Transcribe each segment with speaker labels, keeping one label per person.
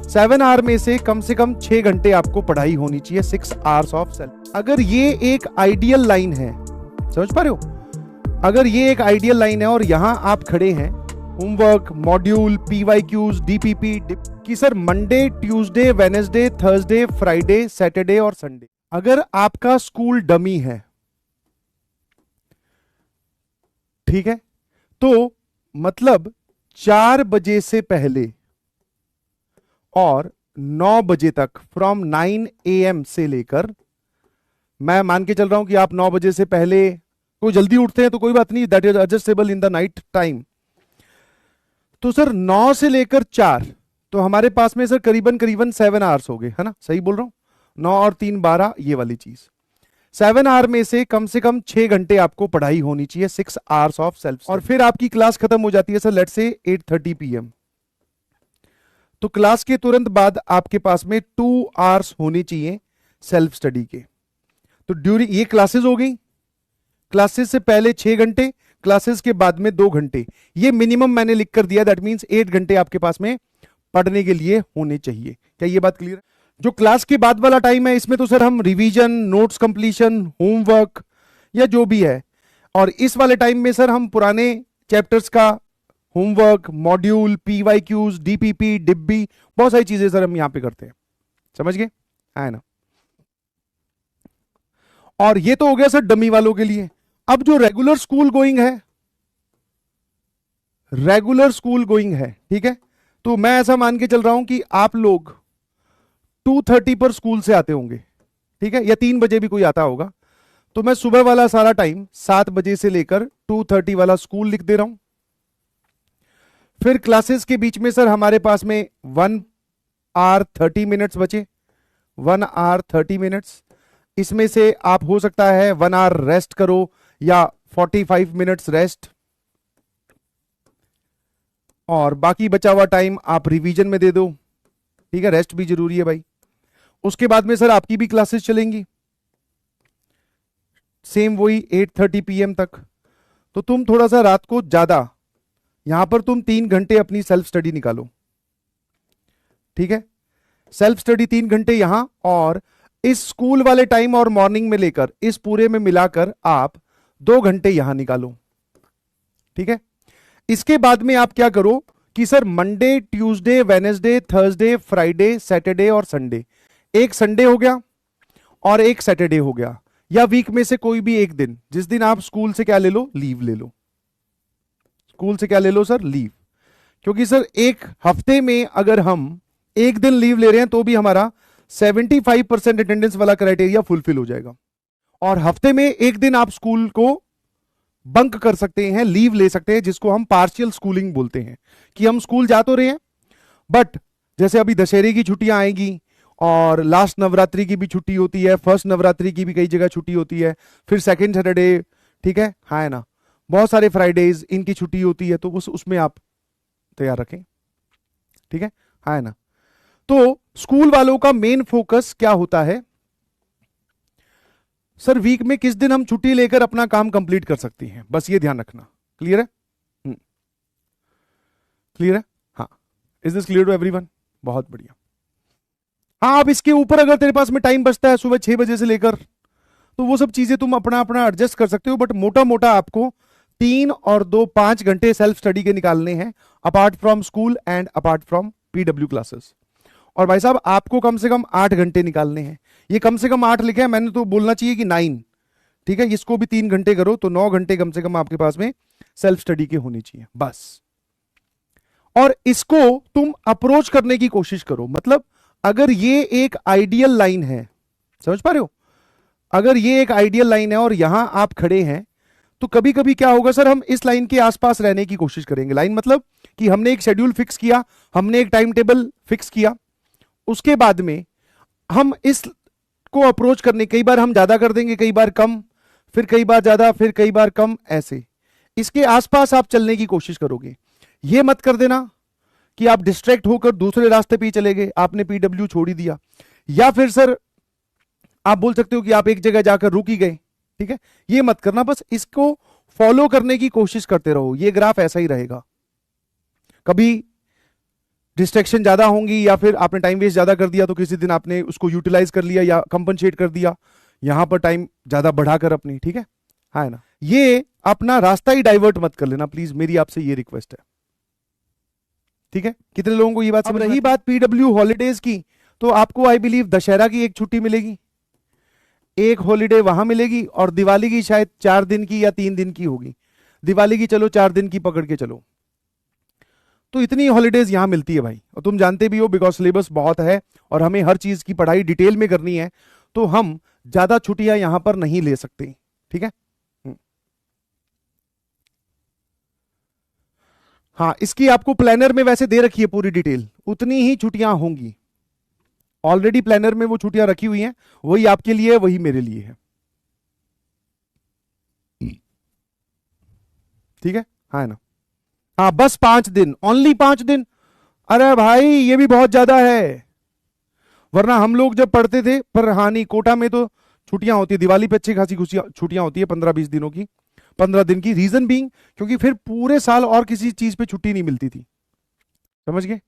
Speaker 1: 7 our में से कम 6 घंटे आपको पढ़ाई होनी चाहिए, 6 आवर्स ऑफ सेल्फ। अगर ये एक आइडियल लाइन है, समझ पा रहे हो, अगर ये एक आइडियल लाइन है और यहां आप खड़े हैं होमवर्क, मॉड्यूल, पीवाईक्यूज, डीपीपी कि sir Monday, Tuesday, Wednesday, Thursday, Friday, Saturday और संडे, अगर आपका स्कूल डमी है, ठीक है, तो मतलब 4 बजे से पहले और 9 बजे तक, फ्रॉम 9 AM से लेकर, मैं मान के चल रहा हूं कि आप 9 बजे से पहले कोई जल्दी उठते हैं तो कोई बात नहीं, that is adjustable in the night time. तो सर 9 से लेकर 4, तो हमारे पास में सर करीबन 7 आवर्स हो गए, है ना, सही बोल रहा हूं, 9 और 3 12, ये वाली चीज। 7 आवर में से कम 6 घंटे आपको पढ़ाई होनी चाहिए, 6 आवर्स ऑफ सेल्फ। और फिर आपकी क्लास खत्म हो जाती है सर लेट्स से 8:30 PM। तो क्लास के तुरंत बाद आपके पास में 2 आवर्स होने चाहिए सेल्फ स्टडी के। तो ड्यूरिंग, ये क्लासेस हो गई, क्लासेस से पहले 6 घंटे, क्लासेस के बाद में 2 घंटे, ये मिनिमम मैंने लिख कर दिया, दैट मींस 8 घंटे आपके पास में पढ़ने के लिए होने चाहिए। क्या ये बात क्लियर है? जो क्लास के बाद वाला टाइम है, इसमें तो सर हम रिवीजन, नोट्स कंप्लीशन, होमवर्क या जो भी है, और इस वाले टाइम में सर हम पुराने चैप्टर्स का होमवर्क, मॉड्यूल, पीवाईक्यूज, डीपीपी, डिब्बी, बहुत सारी चीजें सर हम यहां पे करते हैं, समझ गए, है ना। और ये तो हो गया सर डमी वालों के लिए। अब जो रेगुलर स्कूल गोइंग है, रेगुलर स्कूल गोइंग है, ठीक है, तो मैं ऐसा मान के चल रहा हूं कि आप लोग 2:30 पर स्कूल से आते होंगे, ठीक है, या 3 बजे भी कोई आता होगा, तो मैं सुबह वाला सारा टाइम 7 बजे से लेकर 2:30 वाला स्कूल लिख दे रहा हूं। फिर क्लासेस के बीच में सर हमारे पास में 1 आवर 30 मिनट्स बचे, 1 आवर 30 मिनट्स, इसमें से आप हो सकता है 1 आवर रेस्ट करो या 45 मिनट्स रेस्ट, और बाकी बचा हुआ टाइम आप रिवीजन में दे दो, ठीक है, रेस्ट भी जरूरी है भाई। उसके बाद में सर आपकी भी क्लासेस चलेंगी सेम वही 8:30 PM तक। तो तुम थोड़ा सा रात को ज्यादा, यहां पर तुम 3 घंटे अपनी सेल्फ स्टडी निकालो, ठीक है, सेल्फ स्टडी 3 घंटे यहां, और इस स्कूल वाले टाइम और मॉर्निंग में लेकर इस पूरे में मिलाकर आप 2 घंटे यहां निकालो, ठीक है। इसके बाद में आप क्या करो कि sir Monday, Tuesday, Wednesday, Thursday, Friday, Saturday और संडे, एक संडे हो गया और एक सैटरडे हो गया, या वीक में से कोई भी एक दिन, जिस दिन आप स्कूल से क्या ले लो, लीव ले लो, स्कूल से क्या ले लो सर, लीव। क्योंकि सर एक हफ्ते में अगर हम एक दिन लीव ले रहे हैं तो भी हमारा 75% अटेंडेंस वाला क्राइटेरिया फुलफिल हो जाएगा, और हफ्ते में एक दिन आप स्कूल को बंक कर सकते हैं, लीव ले सकते हैं, जिसको हम पार्शियल स्कूलिंग बोलते हैं, कि हम स्कूल जा तो रहे हैं बट जैसे अभी दशहरे की छुट्टियां आएंगी, और लास्ट नवरात्रि की भी छुट्टी होती है, फर्स्ट नवरात्रि की भी कई जगह छुट्टी होती है, फिर सेकेंड सैटरडे, ठीक है ना, बहुत सारे फ्राइडेज इनकी छुट्टी होती है, तो उसमें आप तैयार रखें, ठीक है ना। तो स्कूल वालों का मेन फोकस क्या होता है सर, वीक में किस दिन हम छुट्टी लेकर अपना काम कंप्लीट कर सकते हैं, बस ये ध्यान रखना। क्लियर है? क्लियर है? हाँ, is this clear to everyone? बहुत बढ़िया। हाँ, अब इसके ऊपर अगर तेरे पास में टाइम बचता है सुबह 6 बजे से लेकर, तो वो सब चीजें तुम अपना अपना एडजस्ट कर सकते हो, बट मोटा मोटा आपको 3 और 2 5 घंटे सेल्फ स्टडी के निकालने हैं, apart from school and apart from PW classes. और भाई साहब आपको कम से कम 8 घंटे निकालने हैं, ये कम से कम 8 लिखे हैं, मैंने तो बोलना चाहिए कि 9, ठीक है, इसको भी 3 घंटे करो तो 9 घंटे कम से कम आपके पास में सेल्फ स्टडी के होने चाहिए बस। और इसको तुम अप्रोच करने की कोशिश करो, मतलब अगर ये एक आइडियल लाइन है, समझ पा रहे हो, अगर ये एक आइडियल लाइन है और यहां आप खड़े हैं, तो कभी कभी क्या होगा सर, हम इस लाइन के आसपास रहने की कोशिश करेंगे। लाइन मतलब कि हमने एक शेड्यूल फिक्स किया, हमने एक टाइम टेबल फिक्स किया, उसके बाद में हम इस को अप्रोच करने, कई बार हम ज्यादा कर देंगे, कई बार कम, फिर कई बार ज्यादा, फिर कई बार कम, ऐसे इसके आसपास आप चलने की कोशिश करोगे। ये मत कर देना कि आप डिस्ट्रैक्ट होकर दूसरे रास्ते पे ही चले गए, आपने पीडब्ल्यू छोड़ ही दिया, या फिर सर आप बोल सकते हो कि आप एक जगह जाकर रुक ही गए, ठीक है, ये मत करना, बस इसको फॉलो करने की कोशिश करते रहो, ये ग्राफ ऐसा ही रहेगा, कभी डिस्ट्रैक्शन ज्यादा होंगी या फिर आपने टाइम वेस्ट ज्यादा कर दिया तो किसी दिन आपने उसको यूटिलाइज कर लिया या कंपनसेट कर दिया, यहां पर टाइम ज्यादा बढ़ाकर अपनी, ठीक है, हाँ है ना। ये अपना रास्ता ही डाइवर्ट मत कर लेना प्लीज, मेरी आपसे ये रिक्वेस्ट है, ठीक है। कितने लोगों को ये बात समझ? रही बात पीडब्ल्यू हॉलीडेज की, तो आपको आई बिलीव दशहरा की एक छुट्टी मिलेगी, एक हॉलीडे वहां मिलेगी, और दिवाली की शायद 4 दिन की या 3 दिन की होगी। दिवाली की चलो 4 दिन की पकड़ के चलो, तो इतनी हॉलीडेज यहां मिलती है भाई। और तुम जानते भी हो बिकॉज सिलेबस बहुत है और हमें हर चीज की पढ़ाई डिटेल में करनी है, तो हम ज्यादा छुट्टियां यहां पर नहीं ले सकते, ठीक है। हाँ, इसकी आपको प्लानर में वैसे दे रखी है पूरी डिटेल, उतनी ही छुट्टियां होंगी, ऑलरेडी प्लानर में वो छुट्टियां रखी हुई हैं, वही आपके लिए है, वही मेरे लिए है, ठीक है, हाँ है ना। हाँ बस 5 दिन, ओनली 5 दिन, अरे भाई ये भी बहुत ज्यादा है। वरना हम लोग जब पढ़ते थे, पर हाँ नहीं, कोटा में तो छुट्टियां होती है, दिवाली पे अच्छी खासी छुट्टियां होती है 15-20 दिनों की, 15 दिन की। रीजन बीइंग क्योंकि फिर पूरे साल और किसी चीज पे छुट्टी नहीं मिलती थी, समझ गए।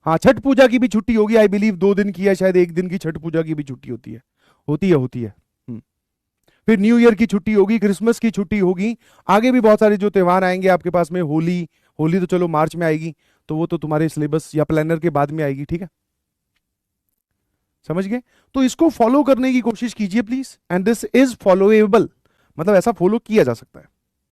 Speaker 1: हाँ, छठ पूजा की भी छुट्टी होगी आई बिलीव, 2 दिन की या शायद 1 दिन की छठ पूजा की भी छुट्टी होती है, होती है। फिर न्यू ईयर की छुट्टी होगी, क्रिसमस की छुट्टी होगी, आगे भी बहुत सारे जो त्योहार आएंगे आपके पास में, होली, होली तो चलो मार्च में आएगी, तो वो तो तुम्हारे सिलेबस या प्लानर के बाद में आएगी, ठीक है, समझ गए। तो इसको फॉलो करने की कोशिश कीजिए प्लीज, एंड दिस इज फॉलोएबल, मतलब ऐसा फॉलो किया जा सकता है।